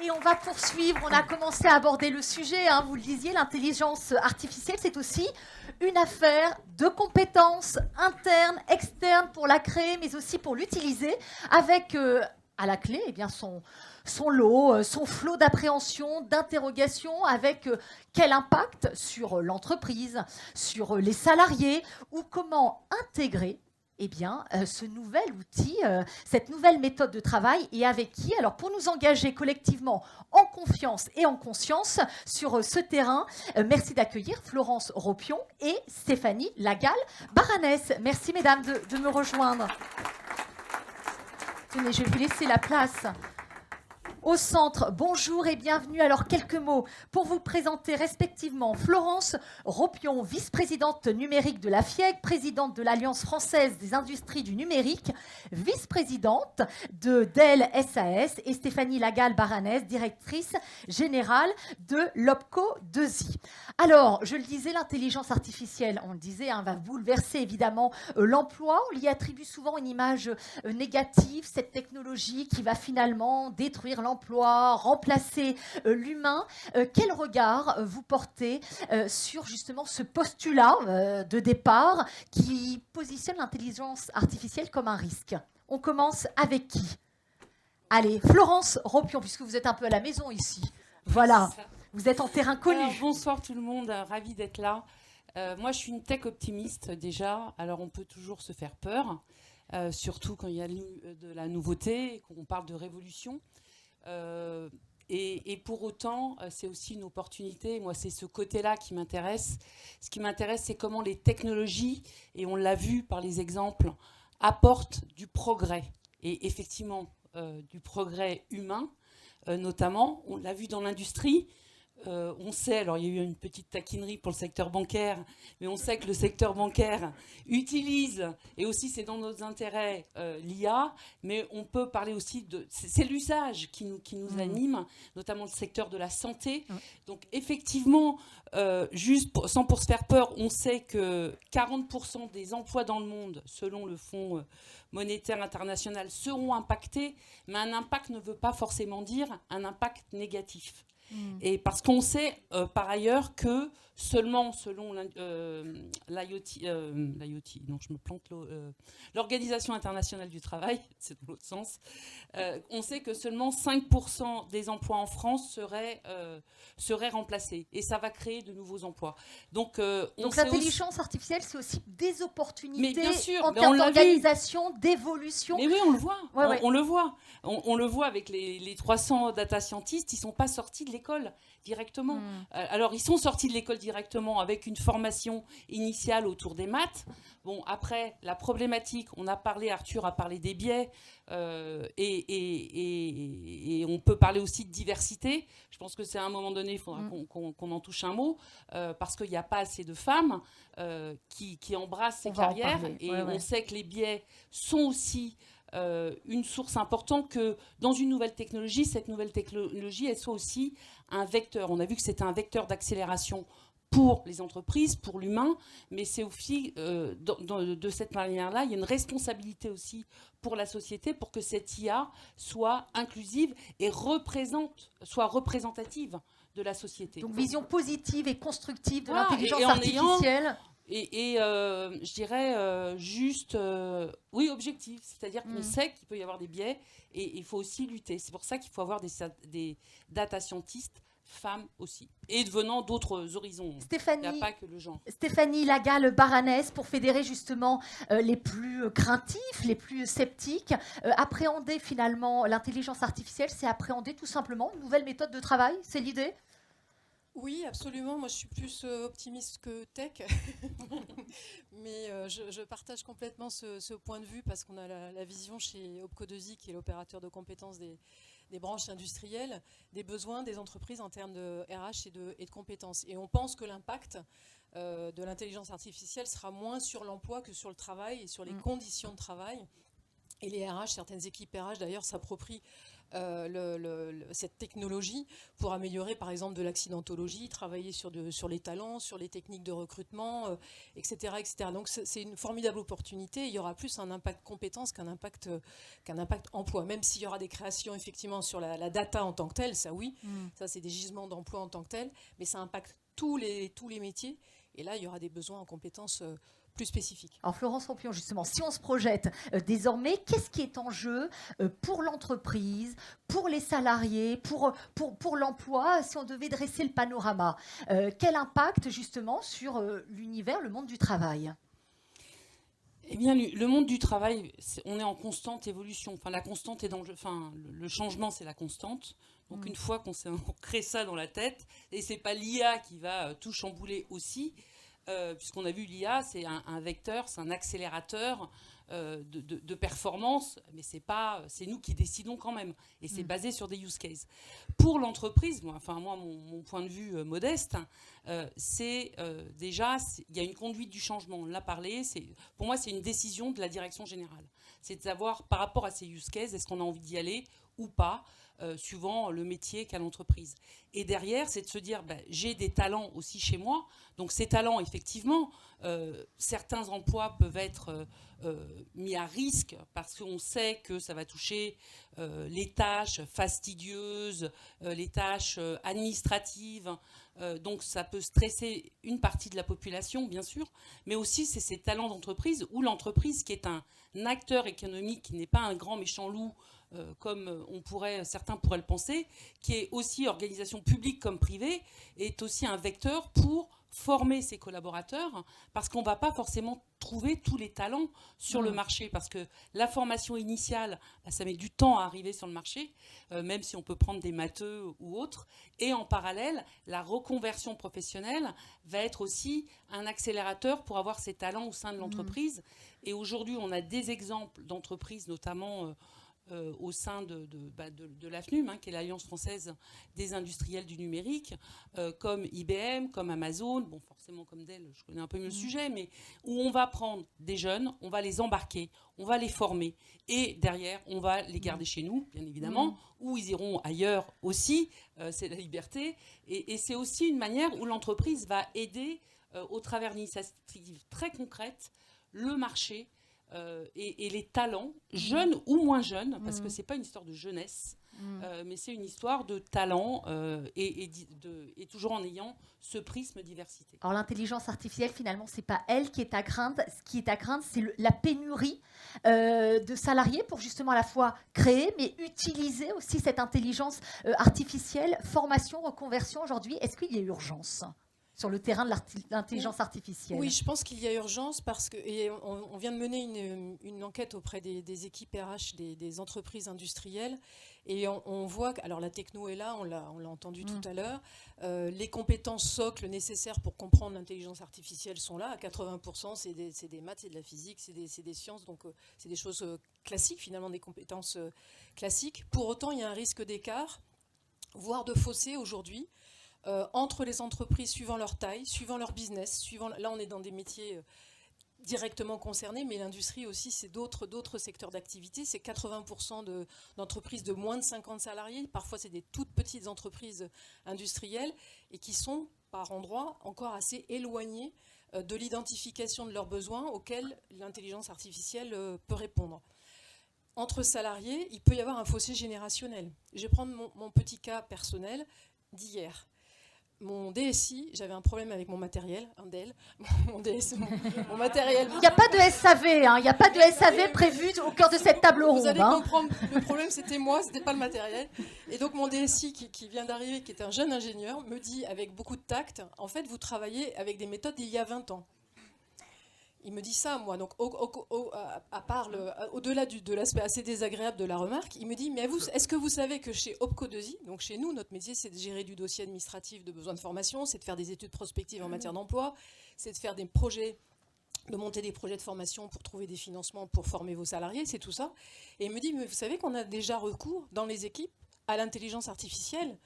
Et on va poursuivre, on a commencé à aborder le sujet, hein, vous le disiez, l'intelligence artificielle, c'est aussi une affaire de compétences internes, externes pour la créer, mais aussi pour l'utiliser, avec à la clé son lot, son flot d'appréhension, d'interrogation, avec quel impact sur l'entreprise, sur les salariés, ou comment intégrer ce nouvel outil, cette nouvelle méthode de travail, et avec qui? Alors, pour nous engager collectivement en confiance et en conscience sur ce terrain, merci d'accueillir Florence Ropion et Stéphanie Lagal-Baranès. Merci, mesdames, de me rejoindre. Tenez, je vais vous laisser la place. Au centre, bonjour et bienvenue. Alors, quelques mots pour vous présenter respectivement Florence Ropion, vice-présidente numérique de la FIEG, présidente de l'Alliance française des industries du numérique, vice-présidente de Dell SAS, et Stéphanie Lagal-Baranès, directrice générale de l'OPCO 2i. Alors, je le disais, l'intelligence artificielle, on le disait, va bouleverser évidemment l'emploi. On y attribue souvent une image négative, cette technologie qui va finalement détruire l'emploi, remplacer l'humain. Quel regard vous portez sur justement ce postulat de départ qui positionne l'intelligence artificielle comme un risque? On commence avec qui? Allez, Florence Ropion, puisque vous êtes un peu à la maison ici. Voilà, vous êtes en terrain connu. Alors, bonsoir tout le monde, ravi d'être là. Moi, je suis une tech optimiste déjà, alors on peut toujours se faire peur, surtout quand il y a de la nouveauté, qu'on parle de révolution. Et pour autant, c'est aussi une opportunité. Moi, c'est ce côté-là qui m'intéresse. Ce qui m'intéresse, c'est comment les technologies, et on l'a vu par les exemples, apportent du progrès. Et effectivement, du progrès humain, notamment. On l'a vu dans l'industrie. On sait, alors il y a eu une petite taquinerie pour le secteur bancaire, mais on sait que le secteur bancaire utilise, et aussi c'est dans nos intérêts, l'IA, mais on peut parler aussi de... C'est l'usage qui nous anime, notamment le secteur de la santé. Donc effectivement, sans pour se faire peur, on sait que 40% des emplois dans le monde, selon le Fonds monétaire international, seront impactés, mais un impact ne veut pas forcément dire un impact négatif. Et parce qu'on sait par ailleurs que seulement selon l'IoT, non je me plante, l'Organisation internationale du travail, c'est dans l'autre sens, on sait que seulement 5% des emplois en France seraient remplacés, et ça va créer de nouveaux emplois. Donc l'intelligence artificielle, c'est aussi des opportunités en mais termes d'organisation, d'évolution. Mais oui, on le voit. Ouais. On le voit. On le voit avec les 300 data scientists. Ils ne sont pas sortis de l'école directement. Alors, ils sont sortis de l'école directement avec une formation initiale autour des maths. Bon, après, la problématique, Arthur a parlé des biais, et on peut parler aussi de diversité. Je pense que c'est à un moment donné, il faudra qu'on en touche un mot, parce qu'il n'y a pas assez de femmes qui embrassent ces carrières. On sait que les biais sont aussi une source importante, que dans une nouvelle technologie, cette nouvelle technologie, elle soit aussi un vecteur. On a vu que c'était un vecteur d'accélération pour les entreprises, pour l'humain, mais c'est aussi, de cette manière-là, il y a une responsabilité aussi pour la société, pour que cette IA soit inclusive et soit représentative de la société. Donc, vision positive et constructive de l'intelligence artificielle. Je dirais juste, oui, objectif. C'est-à-dire qu'on sait qu'il peut y avoir des biais, et il faut aussi lutter. C'est pour ça qu'il faut avoir des data scientists femmes aussi, et venant d'autres horizons. Il n'y a pas que le genre. Stéphanie Lagal-Baranès, pour fédérer justement les plus craintifs, les plus sceptiques, appréhender finalement l'intelligence artificielle, c'est appréhender tout simplement une nouvelle méthode de travail, c'est l'idée? Oui, absolument. Moi, je suis plus optimiste que tech. Mais je partage complètement ce point de vue, parce qu'on a la vision chez OPCO 2i, qui est l'opérateur de compétences des branches industrielles, des besoins des entreprises en termes de RH et de compétences. Et on pense que l'impact de l'intelligence artificielle sera moins sur l'emploi que sur le travail et sur les conditions de travail. Et les RH, certaines équipes RH d'ailleurs s'approprient cette technologie pour améliorer par exemple de l'accidentologie, travailler sur les talents, sur les techniques de recrutement, etc., etc. Donc c'est une formidable opportunité. Il y aura plus un impact compétence qu'un impact emploi, même s'il y aura des créations effectivement sur la data en tant que telle, ça oui, ça c'est des gisements d'emploi en tant que tel, mais ça impacte tous les métiers. Et là, il y aura des besoins en compétences plus spécifiques. Alors Florence Ropion, justement, si on se projette désormais, qu'est-ce qui est en jeu pour l'entreprise, pour les salariés, pour l'emploi, si on devait dresser le panorama? Quel impact justement sur l'univers, le monde du travail? Eh bien, le monde du travail, on est en constante évolution. Enfin, la constante est le changement, c'est la constante. Donc, une fois qu'on crée ça dans la tête, et c'est pas l'IA qui va tout chambouler aussi, puisqu'on a vu l'IA, c'est un vecteur, c'est un accélérateur de performance, mais c'est nous qui décidons quand même, et c'est basé sur des use cases. Pour l'entreprise, moi, mon point de vue modeste, c'est déjà, il y a une conduite du changement. On l'a parlé, pour moi, c'est une décision de la direction générale. C'est de savoir, par rapport à ces use cases, est-ce qu'on a envie d'y aller ou pas, suivant le métier qu'a l'entreprise. Et derrière, c'est de se dire, j'ai des talents aussi chez moi. Donc ces talents, effectivement, certains emplois peuvent être mis à risque parce qu'on sait que ça va toucher les tâches fastidieuses, les tâches administratives. Donc ça peut stresser une partie de la population, bien sûr, mais aussi c'est ces talents d'entreprise ou l'entreprise qui est un acteur économique, qui n'est pas un grand méchant loup, comme certains pourraient le penser, qui est aussi organisation publique comme privée, est aussi un vecteur pour former ses collaborateurs, parce qu'on ne va pas forcément trouver tous les talents sur le marché, parce que la formation initiale, ça met du temps à arriver sur le marché, même si on peut prendre des matheux ou autres, et en parallèle, la reconversion professionnelle va être aussi un accélérateur pour avoir ces talents au sein de l'entreprise. Et aujourd'hui, on a des exemples d'entreprises, notamment au sein de l'AFNUM, qui est l'Alliance française des industriels du numérique, comme IBM, comme Amazon, bon, forcément comme Dell, je connais un peu mieux le sujet, mais où on va prendre des jeunes, on va les embarquer, on va les former, et derrière, on va les garder chez nous, bien évidemment, ou ils iront ailleurs aussi, c'est la liberté, et c'est aussi une manière où l'entreprise va aider, au travers d'initiatives très concrètes, le marché, et les talents, jeunes ou moins jeunes, parce que ce n'est pas une histoire de jeunesse, mais c'est une histoire de talent, et toujours en ayant ce prisme diversité. Alors l'intelligence artificielle, finalement, ce n'est pas elle qui est à craindre. Ce qui est à craindre, c'est la pénurie de salariés pour justement à la fois créer, mais utiliser aussi cette intelligence artificielle. Formation, reconversion, aujourd'hui, est-ce qu'il y a urgence sur le terrain de l'intelligence artificielle? Oui, je pense qu'il y a urgence parce que on vient de mener une enquête auprès des équipes RH des entreprises industrielles et on voit que, alors la techno est là, on l'a entendu tout à l'heure, les compétences socles nécessaires pour comprendre l'intelligence artificielle sont là, à 80%, c'est des maths, c'est de la physique, c'est des sciences, donc c'est des choses classiques, finalement des compétences classiques. Pour autant, il y a un risque d'écart, voire de fossé aujourd'hui, entre les entreprises suivant leur taille, suivant leur business, là on est dans des métiers directement concernés, mais l'industrie aussi c'est d'autres secteurs d'activité, c'est 80% d'entreprises de moins de 50 salariés, parfois c'est des toutes petites entreprises industrielles et qui sont par endroits encore assez éloignées de l'identification de leurs besoins auxquels l'intelligence artificielle peut répondre. Entre salariés, il peut y avoir un fossé générationnel. Je vais prendre mon petit cas personnel d'hier. Mon DSI, j'avais un problème avec mon matériel, un Dell, mon matériel. Il n'y a pas de SAV, il n'y a pas de SAV prévu au cœur de cette table ronde. Vous allez comprendre, le problème c'était moi, c'était pas le matériel. Et donc mon DSI qui vient d'arriver, qui est un jeune ingénieur, me dit avec beaucoup de tact, en fait vous travaillez avec des méthodes d'il y a 20 ans. Il me dit ça, moi, donc au-delà de l'aspect assez désagréable de la remarque, il me dit, mais est-ce que vous savez que chez OPCO2I, donc chez nous, notre métier, c'est de gérer du dossier administratif de besoin de formation, c'est de faire des études prospectives en matière d'emploi, c'est de faire des projets, de monter des projets de formation pour trouver des financements pour former vos salariés, c'est tout ça. Et il me dit, mais vous savez qu'on a déjà recours dans les équipes à l'intelligence artificielle ?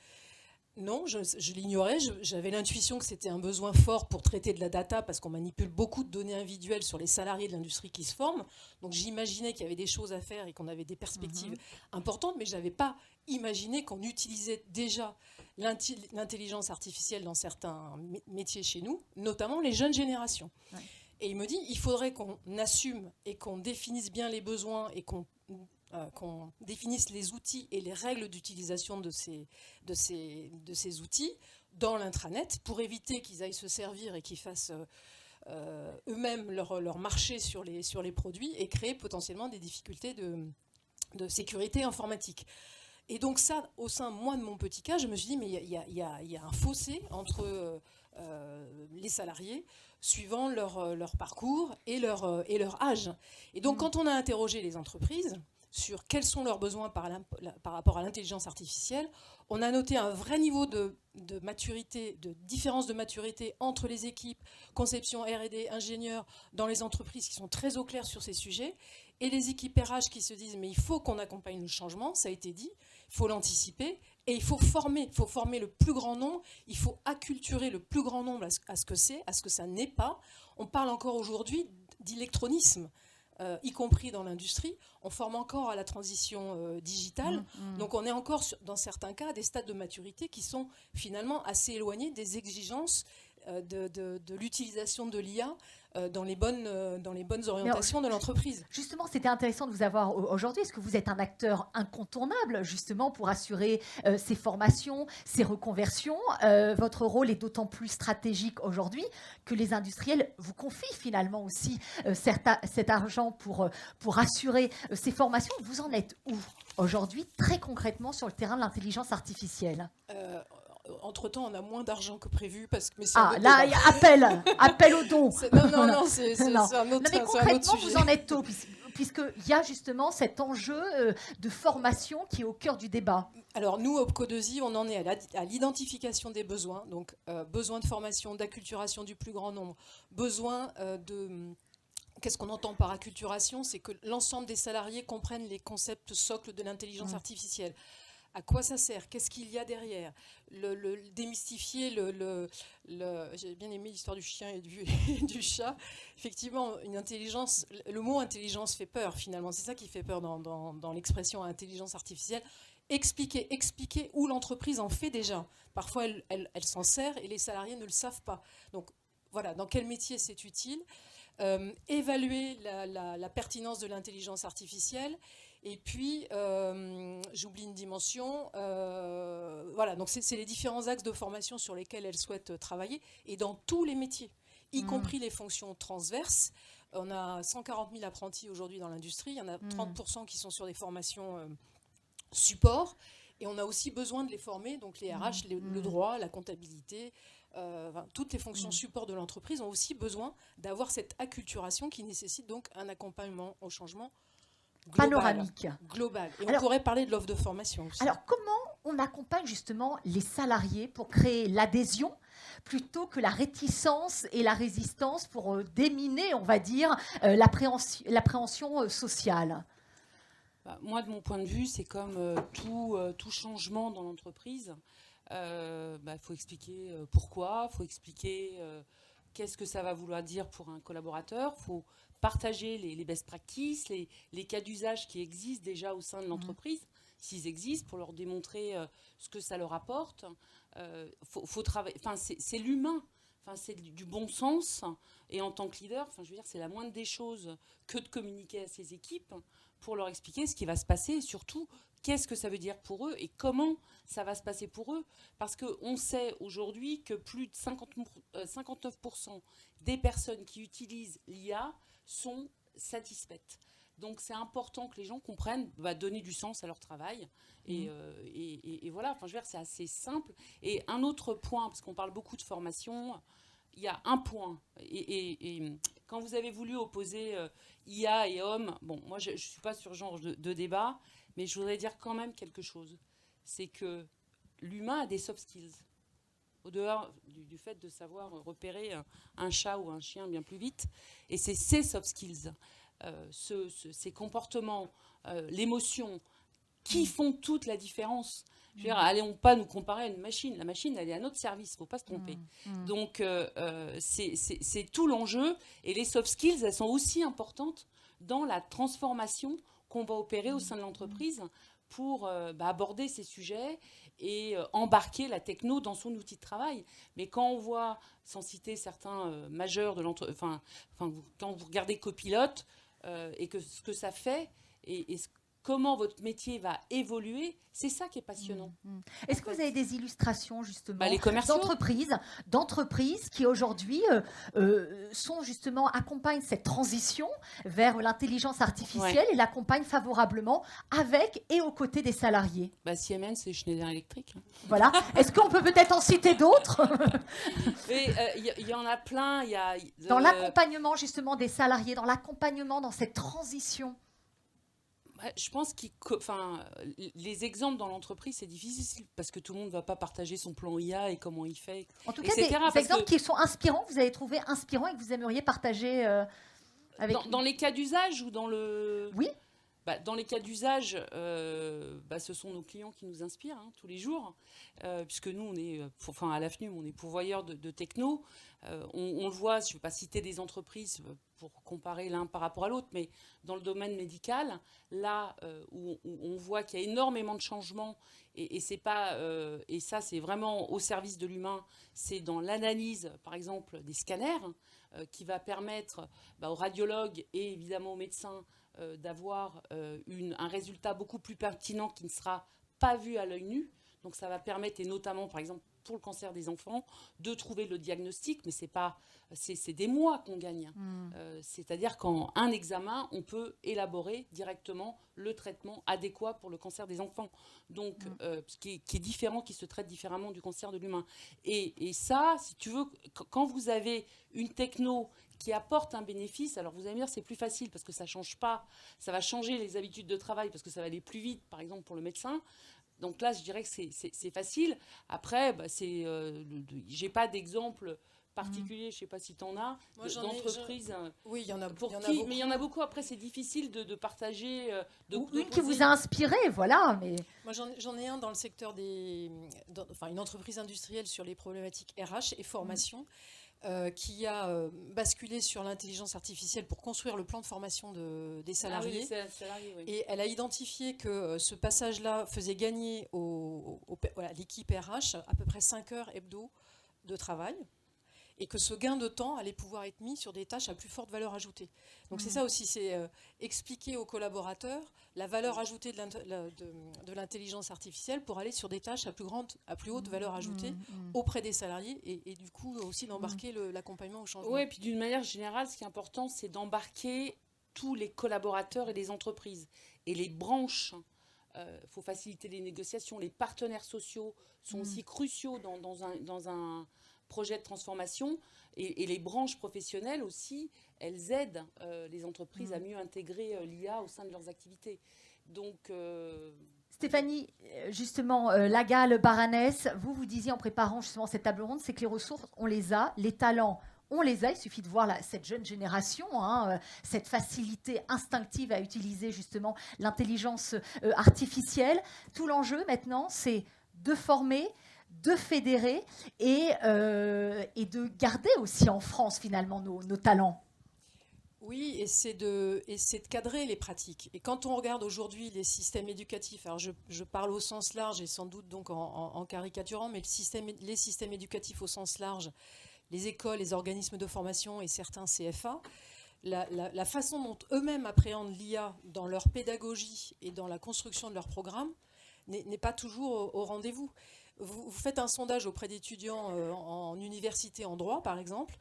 Non, je l'ignorais. J'avais l'intuition que c'était un besoin fort pour traiter de la data parce qu'on manipule beaucoup de données individuelles sur les salariés de l'industrie qui se forment. Donc j'imaginais qu'il y avait des choses à faire et qu'on avait des perspectives importantes, mais je n'avais pas imaginé qu'on utilisait déjà l'intelligence artificielle dans certains métiers chez nous, notamment les jeunes générations. Ouais. Et il me dit, il faudrait qu'on assume et qu'on définisse bien les besoins et qu'on définisse les outils et les règles d'utilisation de ces outils dans l'intranet pour éviter qu'ils aillent se servir et qu'ils fassent eux-mêmes leur marché sur les produits et créer potentiellement des difficultés de sécurité informatique. Et donc ça, au sein, moi, de mon petit cas, je me suis dit, mais il y a un fossé entre les salariés suivant leur parcours et leur âge. Et donc, quand on a interrogé les entreprises sur quels sont leurs besoins par rapport à l'intelligence artificielle, on a noté un vrai niveau de maturité, de différence de maturité entre les équipes, conception, R&D, ingénieurs, dans les entreprises qui sont très au clair sur ces sujets, et les équipes RH qui se disent mais il faut qu'on accompagne le changement, ça a été dit, il faut l'anticiper, et il faut former le plus grand nombre, il faut acculturer le plus grand nombre à ce que c'est, à ce que ça n'est pas. On parle encore aujourd'hui d'électronisme. Y compris dans l'industrie, on forme encore à la transition digitale. Donc on est encore, dans certains cas, à des stades de maturité qui sont finalement assez éloignés des exigences de l'utilisation de l'IA dans les bonnes orientations de l'entreprise. Justement, c'était intéressant de vous avoir aujourd'hui. Est-ce que vous êtes un acteur incontournable, justement, pour assurer ces formations, ces reconversions? Votre rôle est d'autant plus stratégique aujourd'hui que les industriels vous confient finalement aussi cet argent pour assurer ces formations. Vous en êtes où aujourd'hui, très concrètement, sur le terrain de l'intelligence artificielle? Entre-temps, on a moins d'argent que prévu. Parce que, là, il y a appel aux dons. Non, c'est un autre sujet. Mais concrètement, vous en êtes où, puisqu'il y a justement cet enjeu de formation qui est au cœur du débat? Alors nous, Opco2i, on en est à l'identification des besoins. Donc, besoin de formation, d'acculturation du plus grand nombre. Besoin de... Qu'est-ce qu'on entend par acculturation? C'est que l'ensemble des salariés comprennent les concepts socles de l'intelligence artificielle. À quoi ça sert? Qu'est-ce qu'il y a derrière? Démystifier j'ai bien aimé l'histoire du chien et du chat. Effectivement, le mot intelligence fait peur finalement. C'est ça qui fait peur dans l'expression intelligence artificielle. Expliquer où l'entreprise en fait déjà. Parfois, elle s'en sert et les salariés ne le savent pas. Donc voilà, dans quel métier c'est utile. Évaluer la pertinence de l'intelligence artificielle. Et puis, j'oublie une dimension. Voilà, donc c'est les différents axes de formation sur lesquels elle souhaite travailler, et dans tous les métiers, y compris les fonctions transverses. On a 140 000 apprentis aujourd'hui dans l'industrie. Il y en a 30% qui sont sur des formations support. Et on a aussi besoin de les former, donc les RH, le droit, la comptabilité, toutes les fonctions support de l'entreprise ont aussi besoin d'avoir cette acculturation qui nécessite donc un accompagnement au changement panoramique. Global. Et on pourrait parler de l'offre de formation aussi. Alors, comment on accompagne justement les salariés pour créer l'adhésion plutôt que la réticence et la résistance pour déminer, on va dire, l'appréhension sociale? Moi, de mon point de vue, c'est comme tout changement dans l'entreprise. Faut expliquer pourquoi, il faut expliquer qu'est-ce que ça va vouloir dire pour un collaborateur. Il faut partager les best practices, les cas d'usage qui existent déjà au sein de l'entreprise, s'ils existent, pour leur démontrer ce que ça leur apporte. Faut travailler. Enfin, c'est l'humain. Enfin, c'est du bon sens. Et en tant que leader, enfin, je veux dire, c'est la moindre des choses que de communiquer à ses équipes pour leur expliquer ce qui va se passer et surtout qu'est-ce que ça veut dire pour eux et comment ça va se passer pour eux. Parce qu'on sait aujourd'hui que plus de 59% des personnes qui utilisent l'IA sont satisfaites. Donc c'est important que les gens comprennent, donner du sens à leur travail. Et voilà, enfin, je veux dire, c'est assez simple. Et un autre point, parce qu'on parle beaucoup de formation, il y a un point. Et quand vous avez voulu opposer IA et homme, bon, moi je ne suis pas sur ce genre de débat, mais je voudrais dire quand même quelque chose. C'est que l'humain a des soft skills. Au-dehors du fait de savoir repérer un chat ou un chien bien plus vite. Et c'est ces soft skills, ces comportements, l'émotion, qui font toute la différence. Je veux dire, allons pas nous comparer à une machine. La machine, elle est à notre service, il ne faut pas se tromper. Donc, c'est tout l'enjeu. Et les soft skills, elles sont aussi importantes dans la transformation qu'on va opérer au sein de l'entreprise pour aborder ces sujets et embarquer la techno dans son outil de travail. Mais quand on voit, sans citer certains majeurs de l'entreprise, quand vous regardez Copilote et que ce que ça fait et comment votre métier va évoluer, c'est ça qui est passionnant. Est-ce que vous avez des illustrations justement les commerciaux d'entreprises qui aujourd'hui sont justement accompagnent cette transition vers l'intelligence artificielle et l'accompagnent favorablement avec et aux côtés des salariés? Siemens, c'est Schneider Electric. Voilà. Est-ce qu'on peut peut-être en citer d'autres? Il y en a plein. Dans l'accompagnement justement des salariés, dans l'accompagnement dans cette transition. Je pense que les exemples dans l'entreprise, c'est difficile parce que tout le monde ne va pas partager son plan IA et comment il fait. En tout cas, des exemples qui sont inspirants, vous avez trouvé inspirants et que vous aimeriez partager avec dans les cas d'usage ou dans le... Oui. Dans les cas d'usage, ce sont nos clients qui nous inspirent tous les jours, puisque nous, on est, à l'AFNUM, on est pourvoyeurs de techno. On le voit, je ne vais pas citer des entreprises pour comparer l'un par rapport à l'autre, mais dans le domaine médical, là où on voit qu'il y a énormément de changements, et ça, c'est vraiment au service de l'humain, c'est dans l'analyse, par exemple, des scanners, qui va permettre aux radiologues et évidemment aux médecins d'avoir un résultat beaucoup plus pertinent qui ne sera pas vu à l'œil nu. Donc ça va permettre, et notamment par exemple pour le cancer des enfants, de trouver le diagnostic, mais c'est des mois qu'on gagne. C'est-à-dire qu'en un examen, on peut élaborer directement le traitement adéquat pour le cancer des enfants. Donc, qui est différent, qui se traite différemment du cancer de l'humain. Et ça, si tu veux, quand vous avez une techno qui apporte un bénéfice, alors vous allez me dire c'est plus facile parce que ça change pas, ça va changer les habitudes de travail parce que ça va aller plus vite, par exemple pour le médecin. Donc là, je dirais que c'est facile. Après, j'ai pas d'exemple particulier, je sais pas si tu en as, d'entreprises. Oui, il y en a beaucoup. Mais il y en a beaucoup. Après, c'est difficile de partager. Une qui vous a inspiré, voilà. Mais... Moi, j'en ai un dans le secteur une entreprise industrielle sur les problématiques RH et formation. Qui a basculé sur l'intelligence artificielle pour construire le plan de formation des salariés. Oui. Et elle a identifié que ce passage-là faisait gagner à l'équipe RH à peu près 5 heures hebdo de travail, et que ce gain de temps allait pouvoir être mis sur des tâches à plus forte valeur ajoutée. Donc c'est ça aussi, c'est expliquer aux collaborateurs la valeur ajoutée de l'intelligence artificielle pour aller sur des tâches à plus haute valeur ajoutée auprès des salariés et du coup aussi d'embarquer l'accompagnement au changement. Oui, et puis d'une manière générale, ce qui est important, c'est d'embarquer tous les collaborateurs et les entreprises et les branches. Faut faciliter les négociations. Les partenaires sociaux sont aussi cruciaux dans un projet de transformation et les branches professionnelles aussi, elles aident les entreprises à mieux intégrer l'IA au sein de leurs activités. Donc, Stéphanie, justement, Lagal, Baranès, vous disiez en préparant justement cette table ronde, c'est que les ressources, on les a, les talents, on les a, il suffit de voir cette jeune génération, cette facilité instinctive à utiliser justement l'intelligence artificielle. Tout l'enjeu maintenant, c'est de former, de fédérer et de garder aussi en France finalement nos talents. Oui, et c'est de cadrer les pratiques. Et quand on regarde aujourd'hui les systèmes éducatifs, alors je parle au sens large et sans doute donc en caricaturant, mais les systèmes éducatifs au sens large, les écoles, les organismes de formation et certains CFA, la façon dont eux-mêmes appréhendent l'IA dans leur pédagogie et dans la construction de leurs programmes n'est pas toujours au rendez-vous. Vous faites un sondage auprès d'étudiants en université en droit, par exemple,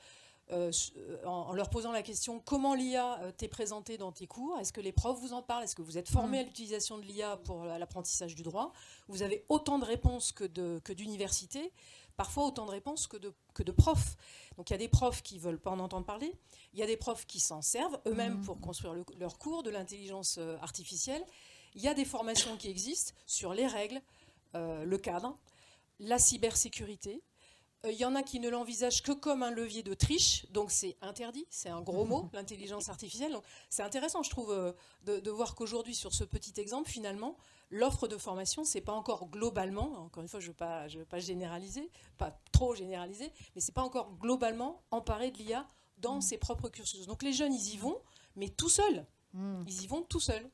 en leur posant la question comment l'IA t'est présentée dans tes cours, est-ce que les profs vous en parlent, est-ce que vous êtes formés à l'utilisation de l'IA pour l'apprentissage du droit. Vous avez autant de réponses que d'universités, parfois autant de réponses que de profs. Donc il y a des profs qui ne veulent pas en entendre parler, il y a des profs qui s'en servent eux-mêmes pour construire leur cours de l'intelligence artificielle. Il y a des formations qui existent sur les règles, le cadre, la cybersécurité, Il y en a qui ne l'envisagent que comme un levier de triche, donc c'est interdit, c'est un gros mot, l'intelligence artificielle. Donc c'est intéressant, je trouve, de voir qu'aujourd'hui, sur ce petit exemple, finalement, l'offre de formation, c'est pas encore globalement, encore une fois, je veux pas généraliser, pas trop généraliser, mais c'est pas encore globalement emparé de l'IA dans ses propres cursus. Donc les jeunes, ils y vont, mais tout seuls. Ils y vont tout seuls.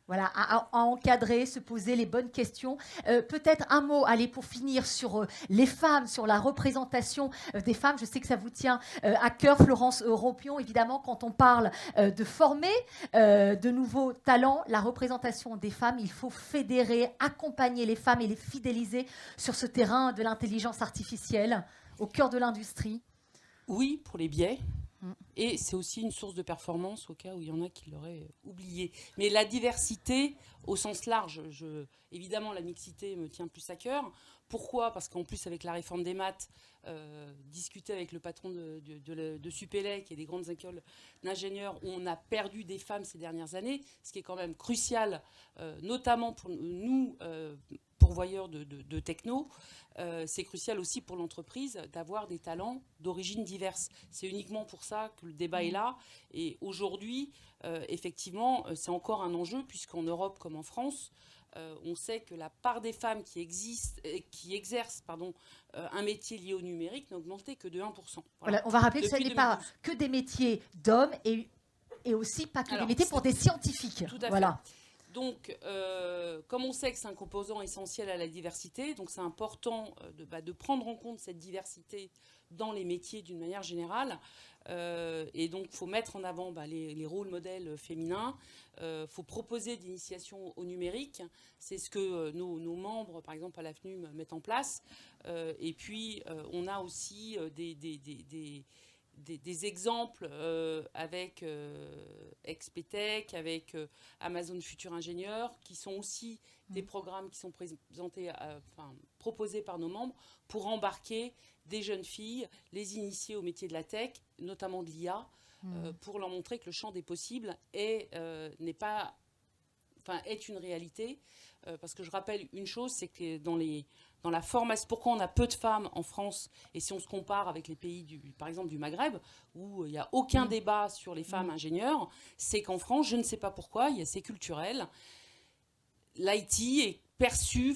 Voilà, à encadrer, se poser les bonnes questions. Peut-être un mot, allez, pour finir, sur les femmes, sur la représentation des femmes. Je sais que ça vous tient à cœur, Florence Ropion. Évidemment, quand on parle de former de nouveaux talents, la représentation des femmes, il faut fédérer, accompagner les femmes et les fidéliser sur ce terrain de l'intelligence artificielle, au cœur de l'industrie. Oui, pour les biais. Et c'est aussi une source de performance au cas où il y en a qui l'auraient oublié. Mais la diversité, au sens large, évidemment, la mixité me tient plus à cœur. Pourquoi ? Parce qu'en plus, avec la réforme des maths, discuter avec le patron de Supélec et des grandes écoles d'ingénieurs, où on a perdu des femmes ces dernières années, ce qui est quand même crucial, notamment pour nous, pourvoyeurs de techno. C'est crucial aussi pour l'entreprise d'avoir des talents d'origine diverse. C'est uniquement pour ça que le débat est là. Et aujourd'hui, effectivement, c'est encore un enjeu, puisqu'en Europe comme en France, on sait que la part des femmes qui exercent un métier lié au numérique n'a augmenté que de 1%. Voilà, on va rappeler que ce n'est pas que des métiers d'hommes et aussi pas que des métiers pour des scientifiques. Tout à fait. Voilà. Donc, comme on sait que c'est un composant essentiel à la diversité, donc c'est important de prendre en compte cette diversité dans les métiers d'une manière générale. Et donc, il faut mettre en avant les rôles modèles féminins. Il faut proposer des initiations au numérique. C'est ce que nos membres, par exemple, à la FNUM, mettent en place. Et puis, on a aussi des exemples avec Expetech, avec Amazon Futur Ingénieur, qui sont aussi des programmes qui sont proposés par nos membres pour embarquer des jeunes filles, les initier au métier de la tech, notamment de l'IA, pour leur montrer que le champ des possibles est une réalité. Parce que je rappelle une chose, c'est que dans la formation, pourquoi on a peu de femmes en France, et si on se compare avec les pays, par exemple, du Maghreb, où il n'y a aucun débat sur les femmes ingénieurs, c'est qu'en France, je ne sais pas pourquoi, c'est culturel, l'IT est perçu,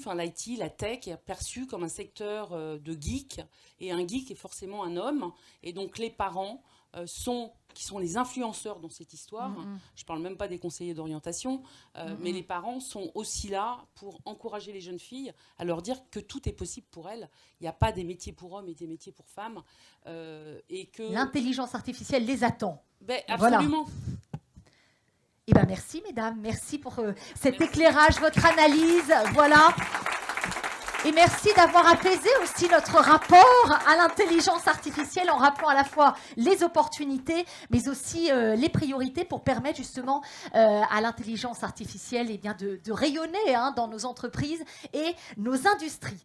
la tech est perçue comme un secteur de geek, et un geek est forcément un homme, et donc les parents qui sont les influenceurs dans cette histoire. Je ne parle même pas des conseillers d'orientation, mais les parents sont aussi là pour encourager les jeunes filles à leur dire que tout est possible pour elles. Il n'y a pas des métiers pour hommes et des métiers pour femmes. Et que l'intelligence artificielle les attend. Absolument. Voilà. Eh bien, merci, mesdames. Merci pour cet éclairage, votre analyse. Voilà. Et merci d'avoir apaisé aussi notre rapport à l'intelligence artificielle en rappelant à la fois les opportunités, mais aussi les priorités pour permettre justement à l'intelligence artificielle de rayonner dans nos entreprises et nos industries.